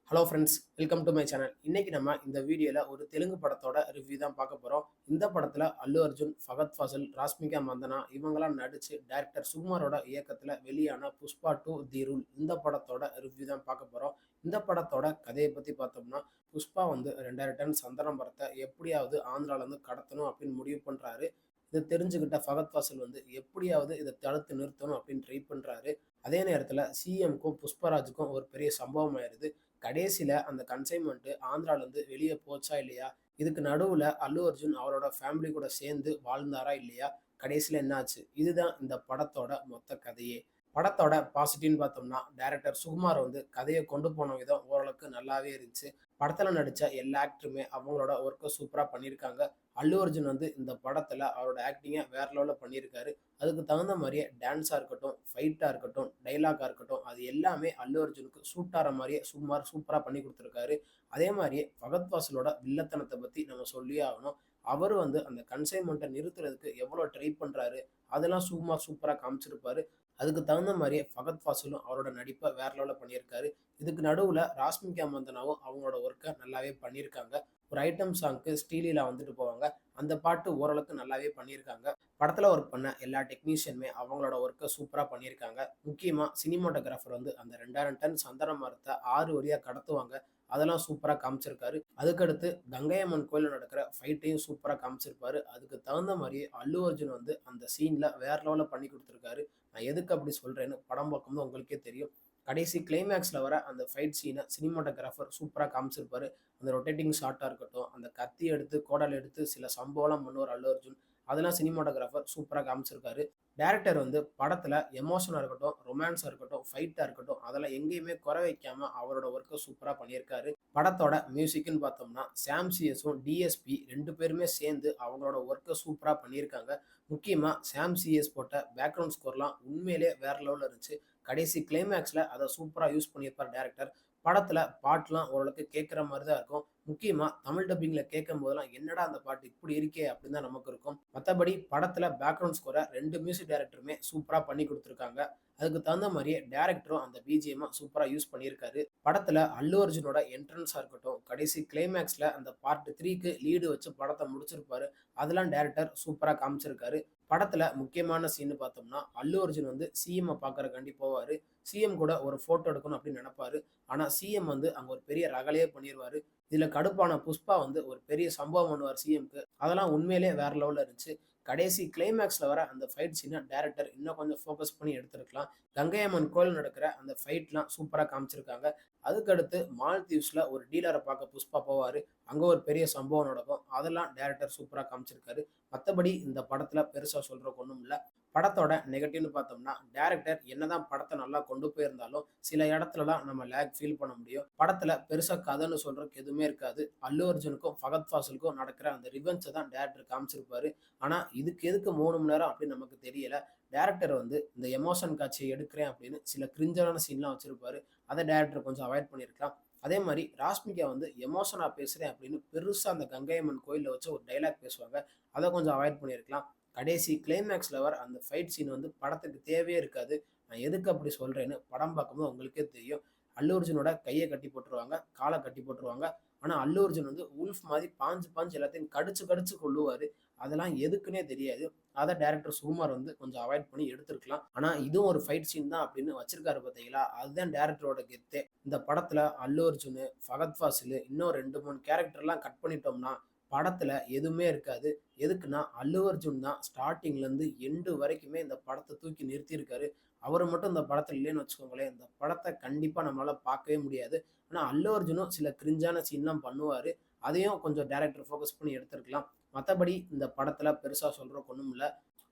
Hello friends, welcome to my channel. இன்னைக்கு நம்ம இந்த வீடியோல ஒரு தெலுங்கு படத்தோட ரிவ்யூ தான் பார்க்க போறோம். இந்த படத்துல அல்லு அர்ஜுன், ஃபகத் ஃபாசில், ராஷ்மிகா மந்தனா இவங்கலாம் நடிச்சு டைரக்டர் சுகுமாரோட இயக்கத்துல வெளியான புஷ்பா 2 தி ரூல் இந்த படத்தோட ரிவ்யூ தான் பார்க்க போறோம். இந்த படத்தோட கதையை பத்தி பார்த்தோம்னா, புஷ்பா வந்து 2000 டன் சந்தன மரத்தை எப்படியாவது ஆந்திரால இருந்து கடத்தணும் அப்படின்னு முடிவு பண்றாரு. இதை தெரிஞ்சுக்கிட்ட ஃபகத் ஃபாசில் வந்து எப்படியாவது இதை தடுத்து நிறுத்தணும் அப்படின்னு ட்ரை பண்றாரு. அதே நேரத்துல சிஎம்க்கும் புஷ்பராஜுக்கும் ஒரு பெரிய சம்பவம் ஆயிருது. கடைசியில அந்த கன்சைன்மெண்ட் ஆந்திரால இருந்து வெளியே போச்சா இல்லையா? இதுக்கு நடுவுல அல்லு அர்ஜுன் அவரோட ஃபேமிலி கூட சேர்ந்து வாழ்ந்தாரா இல்லையா? கடைசியில என்ன ஆச்சு? இதுதான் இந்த படத்தோட மொத்த கதையே. படத்தோட பாசிட்டிவ்னு பார்த்தோம்னா, டைரக்டர் சுகுமார் வந்து கதையை கொண்டு போன விதம் ஓரளவுக்கு நல்லாவே இருந்துச்சு. படத்துல நடிச்ச எல்லா ஆக்டருமே அவங்களோட ஒர்க்கை சூப்பரா பண்ணியிருக்காங்க. அல்லு அர்ஜுன் வந்து இந்த படத்துல அவரோட ஆக்டிங்கை வேற லெவல்ல பண்ணியிருக்காரு. அதுக்கு தகுந்த மாதிரியே டான்ஸா இருக்கட்டும், ஃபைட்டா இருக்கட்டும், டைலாகா இருக்கட்டும், அது எல்லாமே அல்லு அர்ஜுனுக்கு சூட் ஆற மாதிரியே சுகுமார் சூப்பரா பண்ணி கொடுத்துருக்காரு. அதே மாதிரியே ஃபகத் ஃபாசிலோட வில்லத்தனத்தை பத்தி நம்ம சொல்லியே ஆகணும். அவர் வந்து அந்த கன்சைன்மெண்ட்டை நிறுத்துறதுக்கு எவ்வளோ ட்ரை பண்றாரு, அதெல்லாம் சுகுமார் சூப்பரா காமிச்சிருப்பாரு. அதுக்கு தகுந்த மாதிரியே ஃபகத் ஃபாசிலும் அவரோட நடிப்பை வேற லெவல்ல பண்ணியிருக்காரு. இதுக்கு நடுவுல ராஷ்மிகா மந்தனாவும் அவங்களோட ஒர்க்கை நல்லாவே பண்ணியிருக்காங்க. ஒரு ஐட்டம் சாங்க்கு ஸ்ரீலீலா வந்துட்டு போவாங்க. அந்த பாட்டு ஓரளவுக்கு நல்லாவே பண்ணியிருக்காங்க. படத்துல ஒர்க் பண்ண எல்லா டெக்னீஷியனுமே அவங்களோட ஒர்க்கை சூப்பரா பண்ணியிருக்காங்க. முக்கியமா சினிமாட்டோகிராஃபர் வந்து அந்த 2000 டன் சந்தன மரத்தை 6 வழியா கடத்துவாங்க. அதெல்லாம் சூப்பரா காமிச்சிருக்காரு. அதுக்கடுத்து கங்கை அம்மன் கோயில்ல நடக்கிற ஃபைட்டையும் சூப்பரா காமிச்சிருப்பாரு. அதுக்கு தகுந்த மாதிரியே அல்லு அர்ஜுன் வந்து அந்த சீன்ல வேற லெவல்ல பண்ணி கொடுத்துருக்காரு. நான் எதுக்கு அப்படி சொல்றேன்னு படம் பார்க்கும்போது உங்களுக்கே தெரியும். கடைசி கிளைமேக்ஸ்ல வர அந்த ஃபைட் சீனை சினிமாட்டோகிராஃபர் சூப்பரா காமிச்சிருப்பாரு. அந்த ரொட்டேட்டிங் ஷாட்டா இருக்கட்டும், அந்த கத்தி எடுத்து கோடால எடுத்து சில சம்பவம்லாம் பண்ணுவார் அல்லு அர்ஜுன். அதெல்லாம் சினிமாட்டோகிராஃபர் சூப்பரா காமிச்சிருக்காரு. டைரக்டர் வந்து படத்துல எமோஷனா இருக்கட்டும், ரொமான்ஸா இருக்கட்டும், ஃபைட்டா இருக்கட்டும், அதெல்லாம் எங்கேயுமே குறை வைக்காம அவரோட ஒர்க்கை சூப்பரா பண்ணியிருக்காரு. படத்தோட மியூசிக்னு பார்த்தோம்னா, சாம் சிஎஸும் டிஎஸ்பி 2 பேருமே சேர்ந்து அவங்களோட ஒர்க்கை சூப்பரா பண்ணியிருக்காங்க. முக்கியமா சாம் சிஎஸ் போட்ட பேக்ரவுண்ட் ஸ்கோர்லாம் உண்மையிலேயே வேற லெவல்ல இருந்துச்சு. கடைசி கிளைமேக்ஸ்ல அதை சூப்பரா யூஸ் பண்ணியிருப்பார் டைரக்டர். படத்துல பாட்டுலாம் ஓரளவுக்கு கேட்குற மாதிரி தான் இருக்கும். முக்கியமா தமிழ் டப்பிங்ல கேட்கும் போதெல்லாம் என்னடா அந்த பாட்டு இப்படி இருக்கே அப்படின்னு தான் நமக்கு இருக்கும். மற்றபடி படத்துல பேக்ரவுண்ட் ஸ்கோரை 2 மியூசிக் டைரக்டருமே சூப்பரா பண்ணி கொடுத்துருக்காங்க. அதுக்கு தகுந்த மாதிரியே டைரக்டரும் அந்த பிஜிஎம் சூப்பரா யூஸ் பண்ணியிருக்காரு. படத்துல அல்லு அர்ஜுனோட என்ட்ரன்ஸா இருக்கட்டும், கடைசி கிளைமேக்ஸ்ல அந்த பார்ட் 3க்கு லீடு வச்சு படத்தை முடிச்சிருப்பாரு. அதெல்லாம் டைரக்டர் சூப்பரா காமிச்சிருக்காரு. படத்துல முக்கியமான சீன் பார்த்தோம்னா, அல்லு அர்ஜுன் வந்து சிஎம் பார்க்கறக்காண்டி போவாரு. சிஎம் கூட ஒரு போட்டோ எடுக்கணும் அப்படின்னு நினைப்பாரு. ஆனா சிஎம் வந்து அங்க ஒரு பெரிய ரகளையே பண்ணிருவாரு. இதுல கடுப்பான புஷ்பா வந்து ஒரு பெரிய சம்பவம் பண்ணுவார் சிஎம்க்கு. அதெல்லாம் உண்மையிலேயே வேற லெவல்ல இருந்துச்சு. கடைசி கிளைமேக்ஸ்ல வர அந்த ஃபைட் சீனை டைரக்டர் இன்னும் கொஞ்சம் ஃபோக்கஸ் பண்ணி எடுத்திருக்கலாம். கங்கை அம்மன் கோயில் நடக்கிற அந்த ஃபைட்லாம் சூப்பரா காமிச்சிருக்காங்க. அதுக்கடுத்து மால்தீவ்ஸ்ல ஒரு டீலரை பார்க்க புஷ்பா போவாரு. அங்க ஒரு பெரிய சம்பவம் நடக்கும். அதெல்லாம் டைரக்டர் சூப்பரா காமிச்சிருக்காரு. மத்தபடி இந்த படத்துல பெருசா சொல்றதுக்கு ஒண்ணும் இல்ல. படத்தோட நெகட்டிவ்னு பார்த்தோம்னா, டைரக்டர் என்னதான் படத்தை நல்லா கொண்டு போயிருந்தாலும், சில இடத்துலலாம் நம்ம லேக் ஃபீல் பண்ண முடியும். படத்துல பெருசா கதைன்னு சொல்றதுக்கு எதுவுமே இருக்காது. அல்லு அர்ஜுனுக்கும், ஃபகத் ஃபாசிலுக்கும் நடக்கிற அந்த ரிவெஞ்ச தான் டைரக்டர் காமிச்சிருப்பாரு. ஆனா, இதுக்கு எதுக்கு 3 மணி நேரம் அப்படின்னு நமக்கு தெரியல. டைரக்டர் வந்து இந்த எமோஷன் காட்சியை எடுக்கிறேன் அப்படின்னு சில கிரிஞ்சான சீன்லாம் வச்சிருப்பாரு. அதை டைரக்டர் கொஞ்சம் அவாய்ட் பண்ணியிருக்கலாம். அதே மாரி ராஷ்மிகா வந்து எமோஷனா பேசுறேன் அப்படின்னு பெருசா அந்த கங்கை அம்மன் கோயில்ல வச்சு ஒரு டயலாக் பேசுவாங்க. அத கொஞ்சம் அவாய்ட் பண்ணியிருக்கலாம். கடைசி கிளைமேக்ஸ்ல வர அந்த ஃபைட் சீன் வந்து படத்துக்கு தேவையே இருக்காது. நான் எதுக்கு அப்படி சொல்றேன்னு படம் பார்க்கும்போது உங்களுக்கே தெரியும். அல்லு அர்ஜுனோட கைய கட்டி போட்டுருவாங்க, கால கட்டி போட்டுருவாங்க. ஆனா அல்லு அர்ஜுன் வந்து வுல்ஃப் மாரி பாஞ்சு பாஞ்சு எல்லாத்தையும் கடிச்சு கடிச்சு கொல்லுவாரு. அதெல்லாம் எதுக்குன்னே தெரியாது. அத டைரக்டர் சுகுமார் வந்து கொஞ்சம் அவாய்ட் பண்ணி எடுத்திருக்கலாம். ஆனா இதுவும் ஒரு ஃபைட் சீன் தான் அப்படின்னு வச்சிருக்காரு பார்த்தீங்களா? அதுதான் டைரக்டரோட கெத்தே. இந்த படத்துல அல்லு அர்ஜுனு, ஃபகத் ஃபாசிலு இன்னும் 2, 3 கேரக்டர்லாம் கட் பண்ணிட்டோம்னா, படத்துல எதுவுமே இருக்காது. எதுக்குன்னா, அல்லு அர்ஜுன் தான் ஸ்டார்ட்டிங்ல இருந்து எண்டு வரைக்குமே இந்த படத்த தூக்கி நிறுத்தியிருக்காரு. அவரு மட்டும் இந்த படத்துல இல்லைன்னு வச்சுக்கோங்களேன், இந்த படத்த கண்டிப்பா நம்மளால பார்க்கவே முடியாது. ஆனா அல்லு அர்ஜுனும் சில கிரிஞ்சான சீன்லாம் பண்ணுவாரு. அதையும் கொஞ்சம் டைரக்டர் ஃபோக்கஸ் பண்ணி எடுத்திருக்கலாம். மத்தபடி இந்த படத்துல பெருசா சொல்றதுக்கு ஒண்ணும் இல்ல.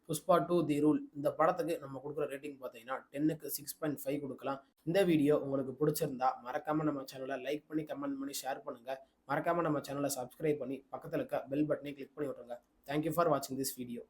புஷ்பா 2 தி ரூல் இந்த படத்துக்கு நம்ம குடுக்குற ரேட்டிங் பார்த்தீங்கன்னா, 10க்கு 6.5 குடுக்கலாம். இந்த வீடியோ உங்களுக்கு புடிச்சிருந்தா, மறக்காம நம்ம சேனல லைக் பண்ணி, கமெண்ட் பண்ணி, ஷேர் பண்ணுங்க. மறக்காம நம்ம சேனல சப்ஸ்கிரைப் பண்ணி, பக்கத்துல இருக்க பெல் பட்டனையும் கிளிக் பண்ணி விட்டுருங்க. தேங்க் யூ ஃபார் வாட்சிங் திஸ் வீடியோ.